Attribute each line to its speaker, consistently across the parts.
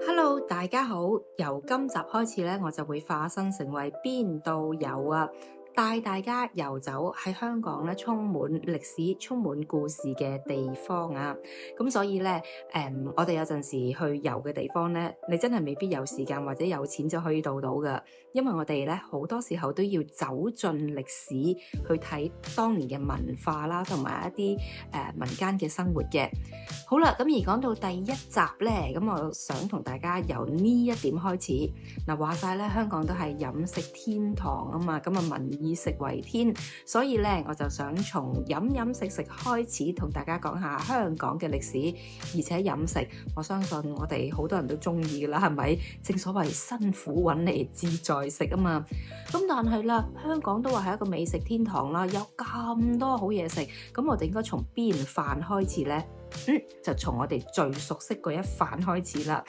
Speaker 1: Hello，大家好。由今集開始咧，我就會化身成為邊度遊啊，帶大家遊走喺香港咧充滿歷史、充滿故事嘅地方啊。咁所以咧，我哋有陣時去遊嘅地方咧，你真係未必有時間或者有錢就可以到噶，因為我哋咧好多時候都要走進歷史去睇當年嘅文化啦，同埋一啲民間嘅生活嘅。好啦，咁而講到第一集咧，咁我想同大家由呢一點開始。嗱，話晒咧，香港都係飲食天堂啊嘛，咁啊民以食為天，所以咧我就想從飲食開始，同大家講下香港嘅歷史，而且飲食，我相信我哋好多人都中意噶啦，係咪？正所謂辛苦揾嚟志在食啊嘛。咁但係啦，香港都話係一個美食天堂啦，有咁多好嘢食，咁我哋應該從邊飯開始呢？就從我哋最熟悉嗰一飯開始啦。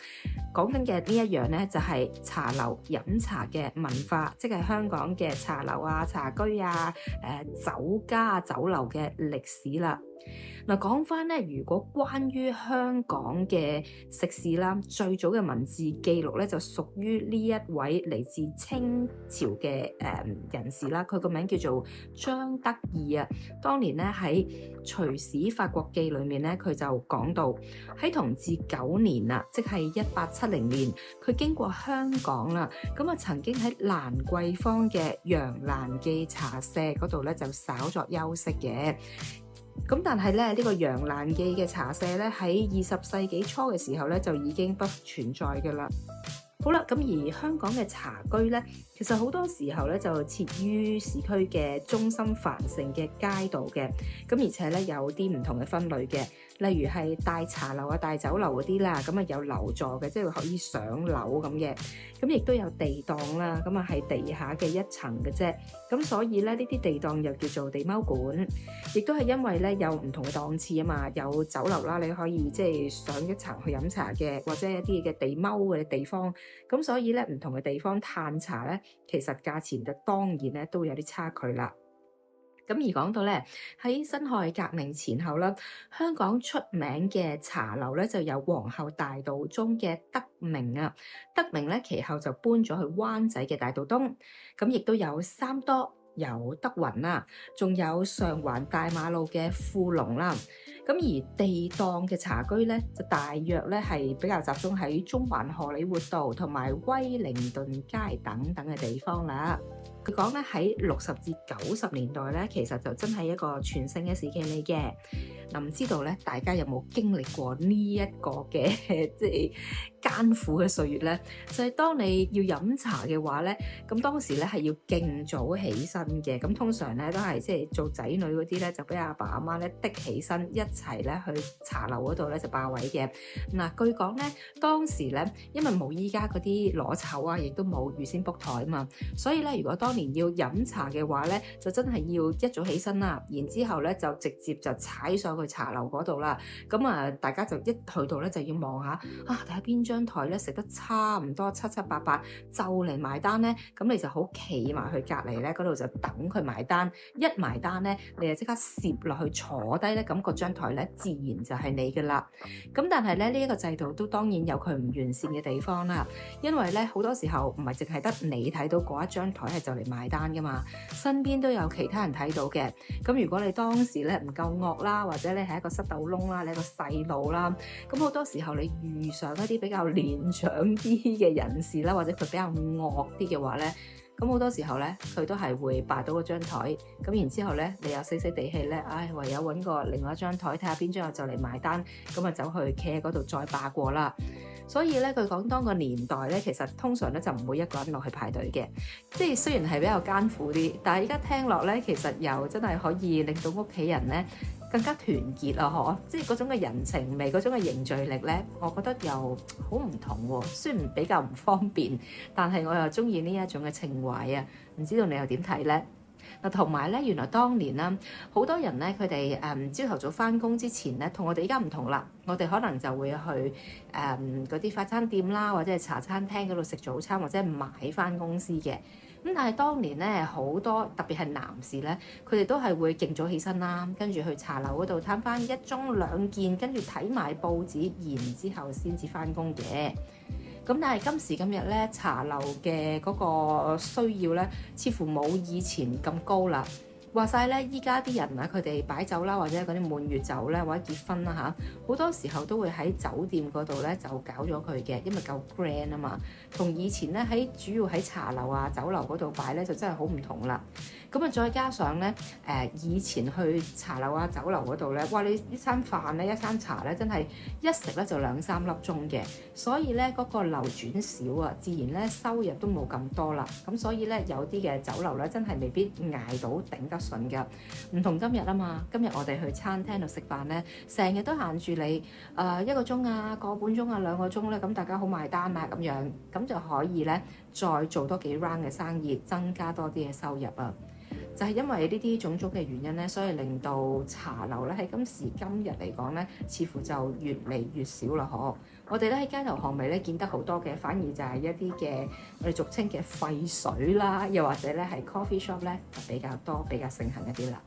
Speaker 1: 講緊嘅呢一樣呢，就係茶樓飲茶嘅文化，即係香港嘅茶樓啊、茶居啊、酒家、酒樓嘅歷史啦。嗱，講翻咧，如果關於香港嘅食肆啦，最早嘅文字記錄咧就屬於呢一位嚟自清朝嘅人士啦，佢個名叫做張德義啊。當年咧喺《隨史法國記》裏面咧，佢就講到喺同治9年啊，即係1870年，佢經過香港啦，咁啊曾經喺蘭桂坊嘅楊蘭記茶舍嗰度咧就稍作休息嘅。咁但係咧，呢個楊蘭記嘅茶舍咧喺20世紀初嘅時候咧就已經不存在㗎啦。好啦，咁而香港嘅茶居咧，其實好多時候咧就設於市區嘅中心繁盛嘅街道嘅，咁而且咧有啲唔同嘅分類嘅，例如係大茶樓啊、大酒樓嗰啲啦，咁啊有樓座嘅，即係可以上樓咁嘅，咁亦都有地檔啦，咁啊係地下嘅一層嘅啫，咁所以咧呢啲地檔又叫做地踎館，亦都係因為咧有唔同嘅檔次啊嘛，有酒樓啦，你可以即係上一層去飲茶嘅，或者一啲嘅地踎嘅地方。咁所以咧，唔同嘅地方嘆茶咧，其實價錢就當然咧都會有啲差距啦。咁而講到咧喺辛亥革命前後啦，香港出名嘅茶樓咧就有皇后大道中嘅德明啊，德明咧其後就搬咗去灣仔嘅大道東，咁亦都有三多。有德雲啦，仲有上環大馬路嘅富隆啦，咁而地檔嘅茶居咧，就大約咧係比較集中喺中環荷里活道同埋威靈頓街等等嘅地方啦。佢講咧喺60至90年代咧，其實就真係一個全盛嘅時期嚟嘅。嗱，唔知道咧，大家有冇經歷過呢一個嘅即係艱苦嘅歲月咧？就係當你要飲茶嘅話咧，咁當時咧係要勁早起身嘅。咁通常咧都係即係做仔女嗰啲咧，就俾阿爸阿媽咧的起身一齊咧去茶樓嗰度咧就霸位嘅。嗱，據講咧當時咧，因為冇依家嗰啲攞籌啊，亦都冇預先 book 台啊嘛，所以咧如果當年要飲茶嘅話咧，就真係要一早起身啦，然之後咧就直接就踩上去茶樓嗰度啦。咁啊，大家就一去到咧就要望下啊，睇下邊張台咧食得差唔多七七八八，就嚟埋單咧。咁你就好企埋去隔離咧嗰度就等佢埋單。一埋單咧，你就即刻攝落去坐低咧，咁嗰張台咧自然就係你㗎啦。咁但係咧呢一個制度都當然有佢唔完善嘅地方啦，因為咧好多時候唔係淨係得你睇到嗰一張台係就嚟埋單㗎嘛，身邊都有其他人睇到嘅。咁如果你當時咧唔夠惡啦，或者你係一個塞豆窿啦，你係個細路啦，咁好多時候你遇上一啲比較年長啲嘅人士啦，或者佢比較惡啲嘅話咧，咁好多時候咧佢都係會霸到嗰張台，咁然之後咧你又死死地氣咧，唯有揾個另外一張台睇下邊張就嚟埋單，咁啊走去企喺嗰度再霸過啦。所以咧，佢講當個年代咧，其實通常咧就唔會一個人落去排隊嘅，即係雖然係比較艱苦啲，但係而家聽落咧，其實又真係可以令到屋企人咧更加團結啊！嗬，即係嗰種嘅人情味，嗰種嘅凝聚力咧，我覺得又好唔同喎。雖然比較唔方便，但係我又中意呢一種嘅情懷啊！唔知道你又點睇咧？嗱，同埋咧，原來當年啦，好多人咧，佢哋朝頭早返工之前咧，同我哋而家唔同啦。我哋可能就會去嗰啲快餐店啦，或者係茶餐廳嗰度食早餐，或者係買返公司嘅。咁但係當年咧，好多特別係男士咧，佢哋都係會勁早起身啦，跟住去茶樓嗰度攤返1盅2件，跟住睇埋報紙，然之後先至返工嘅。咁但係今時今日咧，茶樓嘅嗰個需要咧，似乎冇以前咁高啦。話晒咧，依家啲人啊，佢哋擺酒啦，或者嗰啲滿月酒咧，或者結婚啦嚇，好多時候都會喺酒店嗰度咧就搞咗佢嘅，因為夠 grand 啊嘛。同以前咧主要喺茶樓啊、酒樓嗰度擺咧，就真係好唔同啦。咁啊，再加上咧以前去茶樓啊、酒樓嗰度咧，哇！你一餐飯咧、一餐茶咧，真係一食咧就2-3粒鐘嘅，所以咧嗰個流轉少啊，自然咧收入都冇咁多啦。咁所以咧有啲嘅酒樓咧，真係未必捱到頂得順㗎。唔同今日啊嘛，今日我哋去餐廳度食飯咧，成日都限住你1個鐘啊、個半鐘啊、2個鐘咧，咁大家好埋單啊咁樣，咁就可以咧再做多幾 round 嘅生意，增加多啲嘅收入啊。就係因為呢啲種種嘅原因咧，所以令到茶樓咧喺今時今日嚟講咧，似乎就越嚟越少啦。我哋咧喺街頭巷尾咧見得好多嘅，反而就係一啲嘅我哋俗稱嘅廢水啦，又或者咧係 coffee shop 咧就比較多、比較盛行一啲啦。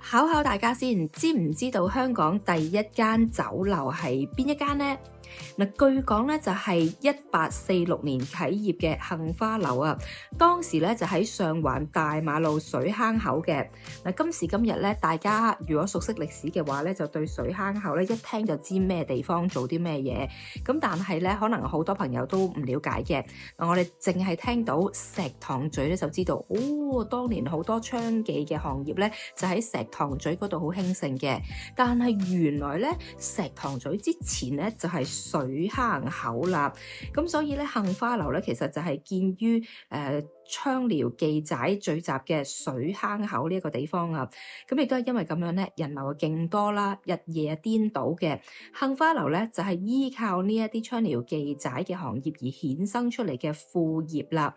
Speaker 1: 考大家先，知唔知道香港第一間酒樓係邊一間呢？嗱，據講咧就係1846年啟業嘅杏花樓啊，當時咧就喺上環大馬路水坑口嘅。嗱，今時今日咧，大家如果熟悉歷史嘅話咧，就對水坑口咧一聽就知咩地方做啲咩嘢。咁但係咧，可能好多朋友都唔了解嘅。我哋淨係聽到石塘咀咧，就知道哦，當年好多娼妓嘅行業咧，就喺石塘咀嗰度好興盛嘅。但係原來咧，石塘咀之前咧就係水坑口啦，咁所以咧杏花樓咧其實就係建於娼寮妓仔聚集嘅水坑口呢一個地方啊，咁亦都係因為咁樣咧，人流啊勁多啦，日夜顛倒嘅。杏花樓咧就係依靠呢一啲娼寮妓仔嘅行業而衍生出嚟嘅副業啦。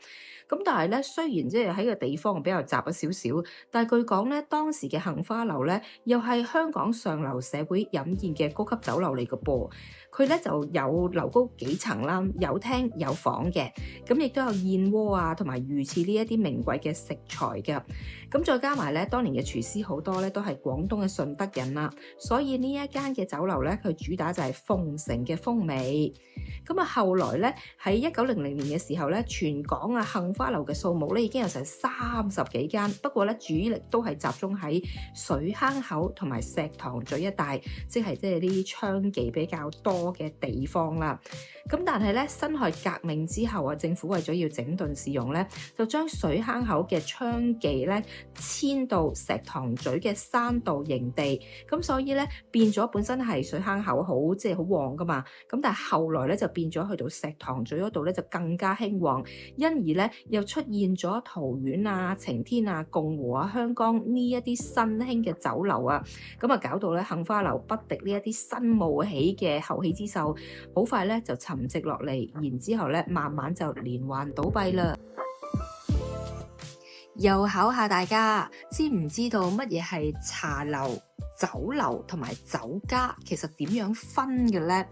Speaker 1: 咁但係咧，雖然即係喺個地方比較雜咗少少，但係據講咧，當時嘅杏花樓咧又係香港上流社會飲宴嘅高級酒樓嚟嘅噃。佢咧就有樓高幾層啦，有廳有房嘅，咁亦都有燕窩啊，同埋魚翅呢一啲名貴嘅食材嘅。咁再加埋咧，當年嘅廚師好多咧都係廣東嘅順德人啦，所以呢一間嘅酒樓咧，佢主打就係鳳城嘅風味。咁啊，後來咧喺1900年嘅時候咧，全港啊杏花樓嘅數目咧已經有成30幾間，不過咧主力都係集中喺水坑口同埋石塘咀一帶，即係呢啲娼妓比較多嘅地方啦。咁但係咧，辛亥革命之後啊，政府為咗要整頓市容咧，就將水坑口嘅娼妓咧遷到石塘咀嘅山道營地，咁所以咧變咗本身係水坑口好好旺噶嘛，咁但係後來咧就變咗去到石塘咀嗰度咧就更加興旺，因而咧又出現咗桃園啊、晴天啊、共和啊、香江呢一啲新興嘅酒樓啊，咁啊搞到咧杏花樓不敵呢一啲新冒起嘅後起之秀，好快咧就沉寂落嚟，然之後咧慢慢就連環倒閉啦。又考下大家，知唔知道乜嘢係茶樓、酒樓同埋酒家其實點樣分嘅咧？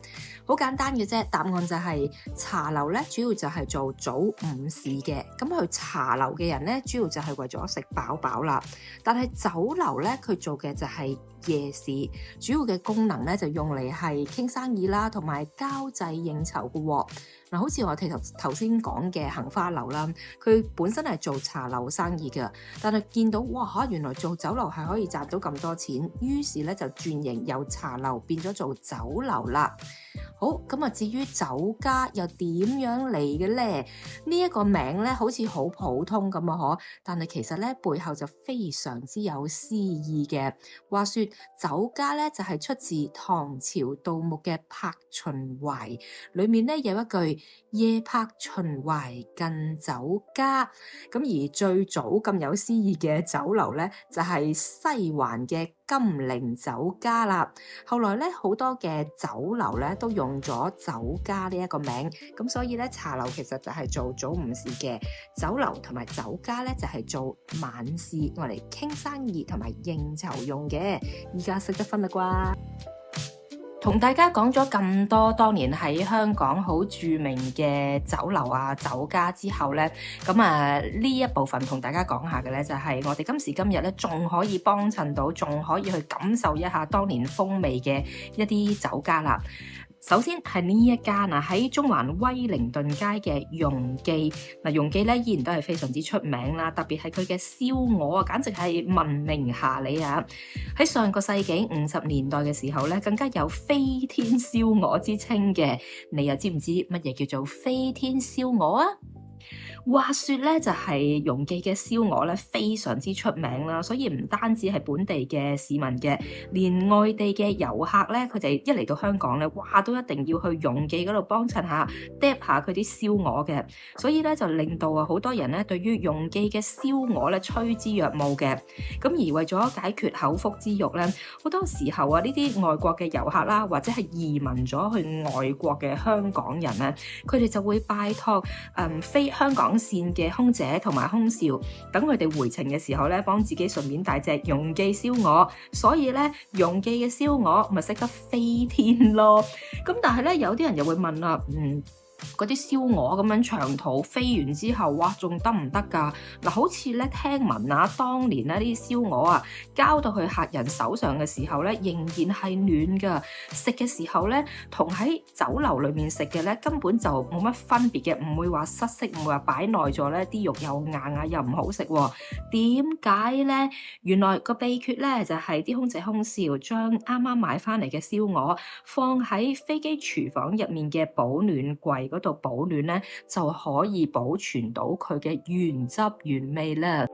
Speaker 1: 好簡單嘅啫，答案就係茶樓咧，主要就係做早午市嘅。咁去茶樓嘅人咧，主要就係為咗食飽飽啦。但係酒樓咧，佢做嘅就係夜市，主要嘅功能咧就用嚟係傾生意啦，同埋交際應酬嘅喎。嗱，好似我哋頭先講嘅杏花樓啦，佢本身係做茶樓生意嘅，但係見到哇原來做酒樓係可以賺到咁多錢，於是咧就轉型由茶樓變咗做酒樓啦。好，咁啊，至於酒家又點樣嚟嘅咧？呢一個名咧好似好普通咁啊，嗬！但係其實咧背後就非常之有詩意嘅。話說酒家咧就係出自唐朝杜牧嘅《泊秦淮》，裏面咧有一句夜泊秦淮近酒家。咁而最早咁有詩意嘅酒樓咧就係西環嘅金陵酒家啦。後來咧好多嘅酒樓咧都用咗酒家呢一個名，咁所以咧茶樓其實就係做早午市嘅，酒樓同埋酒家咧就係做晚市，我嚟傾生意同埋應酬用嘅。依家識得分啦啩？同大家講咗咁多當年喺香港好著名嘅酒樓啊、酒家之後咧，咁呢一部分同大家講下嘅咧，就係我哋今時今日咧仲可以幫襯到，仲可以去感受一下當年風味嘅一啲酒家啦。首先係呢一間啊，喺中環威靈頓街嘅容記。容記咧依然都係非常之出名啦，特別係佢嘅燒鵝啊，簡直係聞名遐里啊！喺上個世紀50年代嘅時候咧，更加有飛天燒鵝之稱嘅。你又知唔知乜嘢叫做飛天燒鵝啊？話說咧，就係容記嘅燒鵝咧，非常之出名啦，所以唔單止係本地嘅市民嘅，連外地嘅遊客咧，佢哋一嚟到香港咧，哇，都一定要去容記嗰度幫襯下，嗒下佢啲燒鵝嘅，所以咧就令到好多人咧對於容記嘅燒鵝咧趨之若鶩嘅。咁而為咗解決口腹之欲咧，好多時候啊，呢啲外國嘅遊客啦，或者係移民咗去外國嘅香港人咧，佢哋就會拜託非香港線嘅空姐同埋空少，等佢哋回程嘅時候咧，幫自己順便帶隻容記燒鵝，所以咧容記嘅燒鵝咪識得飛天咯。咁但係咧有啲人又會問啦，嗰啲燒鵝咁樣長途飛完之後，哇，仲得唔得㗎？嗱，好似咧聽聞啊，當年咧呢啲燒鵝啊，交到去客人手上嘅時候咧，仍然係暖㗎。食嘅時候咧，同喺酒樓裏面食嘅咧，根本就冇乜分別嘅，唔會話失色，唔會話擺耐咗咧，啲肉又硬啊，又唔好食喎。點解咧？原來個秘訣咧就係啲空姐空少將啱啱買翻嚟嘅燒鵝放喺飛機廚房入面嘅保暖櫃嗰度保暖咧，就可以保存到佢嘅原汁原味啦。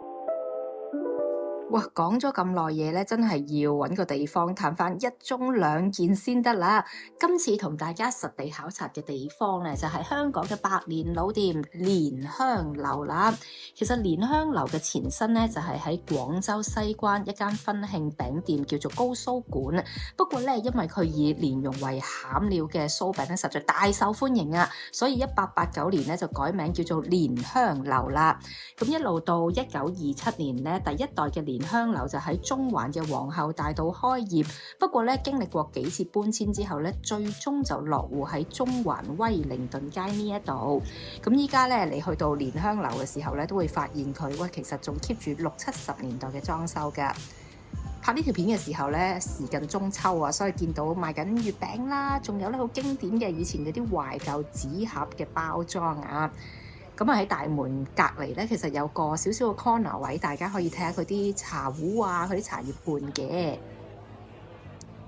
Speaker 1: 哇，講咗咁耐嘢咧，真係要揾個地方嘆翻一盅兩件先得啦。今次同大家實地考察嘅地方咧，就係香港嘅百年老店蓮香樓啦。其實蓮香樓嘅前身咧，就係喺廣州西關一間婚慶餅店叫做高酥館。不過咧，因為佢以蓮蓉為餡料嘅酥餅咧，實在大受歡迎啊，所以1889年咧就改名叫做蓮香樓啦。咁一路到1927年咧，第一代嘅蓮香樓就喺中環嘅皇后大道開業，不過咧經歷過幾次搬遷之後咧，最終就落戶喺中環威靈頓街呢一度。咁依家咧你去到蓮香樓嘅時候咧，都會發現佢其實仲 keep 住60-70年代嘅裝修㗎。拍呢條片嘅時候咧，時近中秋啊，所以見到賣緊月餅啦，仲有咧好經典嘅以前嗰啲懷舊紙盒嘅包裝啊。咁啊喺大門隔離咧，其實有個少少嘅 corner 位，大家可以睇下佢啲茶壺啊，佢啲茶葉罐嘅。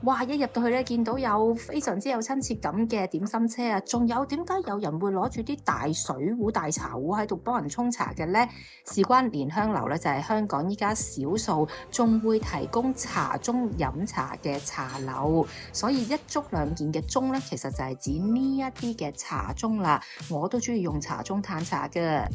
Speaker 1: 哇！一入到去咧，見到有非常之有親切感嘅點心車啊，仲有點解有人會攞住啲大水壺、大茶壺喺度幫人沖茶嘅咧？事關蓮香樓咧，就係香港依家少數仲會提供茶盅飲茶嘅茶樓，所以一盅兩件嘅盅咧，其實就係指呢一啲嘅茶盅啦。我都中意用茶盅嘆茶嘅。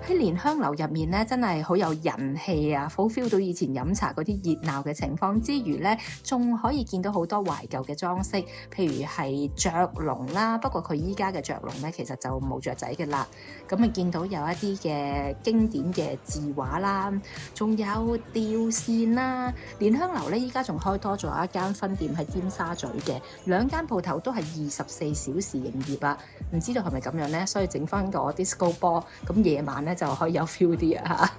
Speaker 1: 喺蓮香樓入面咧，真係好有人氣啊！好 feel 到以前飲茶嗰啲熱鬧嘅情況之餘咧，仲可以見到好多懷舊嘅裝飾，譬如係雀籠啦。不過佢依家嘅雀籠咧，其實就冇雀仔嘅啦。咁啊，見到有一啲嘅經典嘅字畫啦，仲有吊扇啦。蓮香樓咧，依家仲開多咗一間分店喺尖沙咀嘅，兩間鋪頭都係24小時營業啊！唔知道係咪咁樣咧？所以整翻個 disco ball，咁夜晚咧就可以有 feel 啲啊！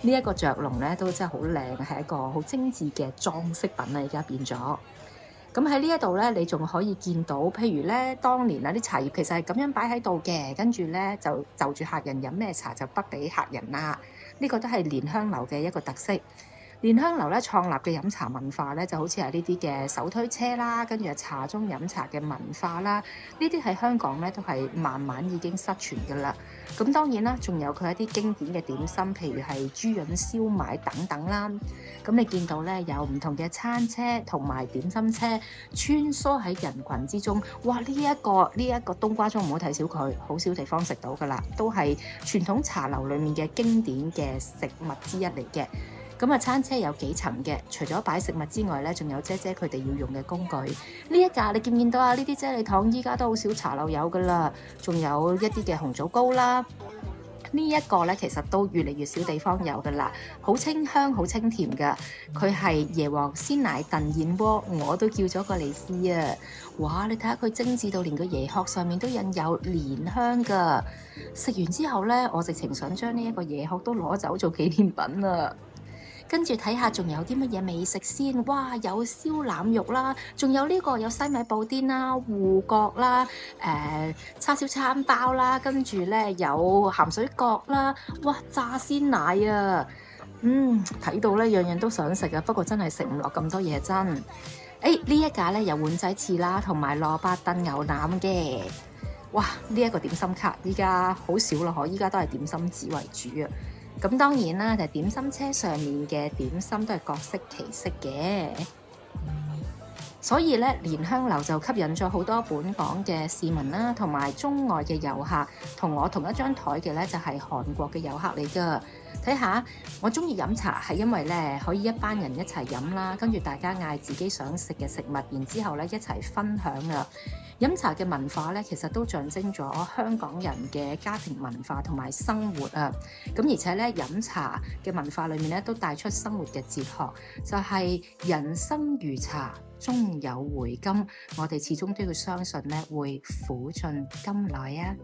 Speaker 1: 呢一個雀籠咧都真係好靚，係一個好精緻嘅裝飾品啦，而家變咗。咁喺呢一度咧，你仲可以見到，譬如咧，當年啊啲茶葉其實係咁樣擺喺度嘅，跟住咧就住客人飲咩茶就得俾客人啦。呢個都係蓮香樓嘅一個特色。蓮香樓咧創立嘅飲茶文化咧，就好似係呢啲嘅手推車啦，跟住茶盅飲茶嘅文化啦，呢啲喺香港咧都係慢慢已經失傳㗎啦。咁當然啦，仲有佢一啲經典嘅點心，譬如係豬潤燒賣等等啦。咁你見到咧有唔同嘅餐車同埋點心車穿梭喺人群之中，哇！呢一個冬瓜盅唔好睇小佢，好少地方食到㗎啦，都係傳統茶樓裡面嘅經典嘅食物之一嚟嘅。咁啊，餐車有幾層嘅，除咗擺食物之外咧，仲有姐姐佢哋要用嘅工具。呢一架你見唔見到啊？呢啲啫喱糖依家都好少茶樓有噶啦，仲有一啲嘅紅棗糕啦。呢一個咧，其實都越嚟越少地方有噶啦，好清香、好清甜噶。佢係椰皇鮮奶燉燕窩，我都叫咗過嚟試啊！哇，你睇下佢精緻到連個椰殼上面都印有蓮香噶。食完之後咧，我直情想將呢一個椰殼都攞走做紀念品啊！跟住睇下仲有啲乜嘢美食先。哇，有燒腩肉啦，仲有呢個有西米布甸啦、芋角啦、叉燒餐包啦，跟住咧有鹹水角啦，哇，炸鮮奶啊！睇到咧樣樣都想食啊，不過真係食唔落咁多嘢真。呢一架咧有碗仔翅啦，同埋蘿蔔燉牛腩嘅。哇！呢一個點心卡依家好少啦，依家都係點心紙為主啊。咁當然啦，就係點心車上面嘅點心都係各色其色嘅。所以咧，蓮香樓就吸引咗好多本港嘅市民啦，同埋中外嘅遊客。同我同一張台嘅咧就係韓國嘅遊客嚟㗎。睇下，我中意飲茶係因為咧可以一班人一齊飲啦，跟住大家嗌自己想食嘅食物，然之後咧一齊分享啊。飲茶嘅文化咧，其實都象徵咗香港人嘅家庭文化同埋生活啊。咁而且咧，飲茶嘅文化裏面咧，都帶出生活嘅哲學，就係人生如茶，終有回甘。我哋始終都要相信咧，會苦盡甘來啊！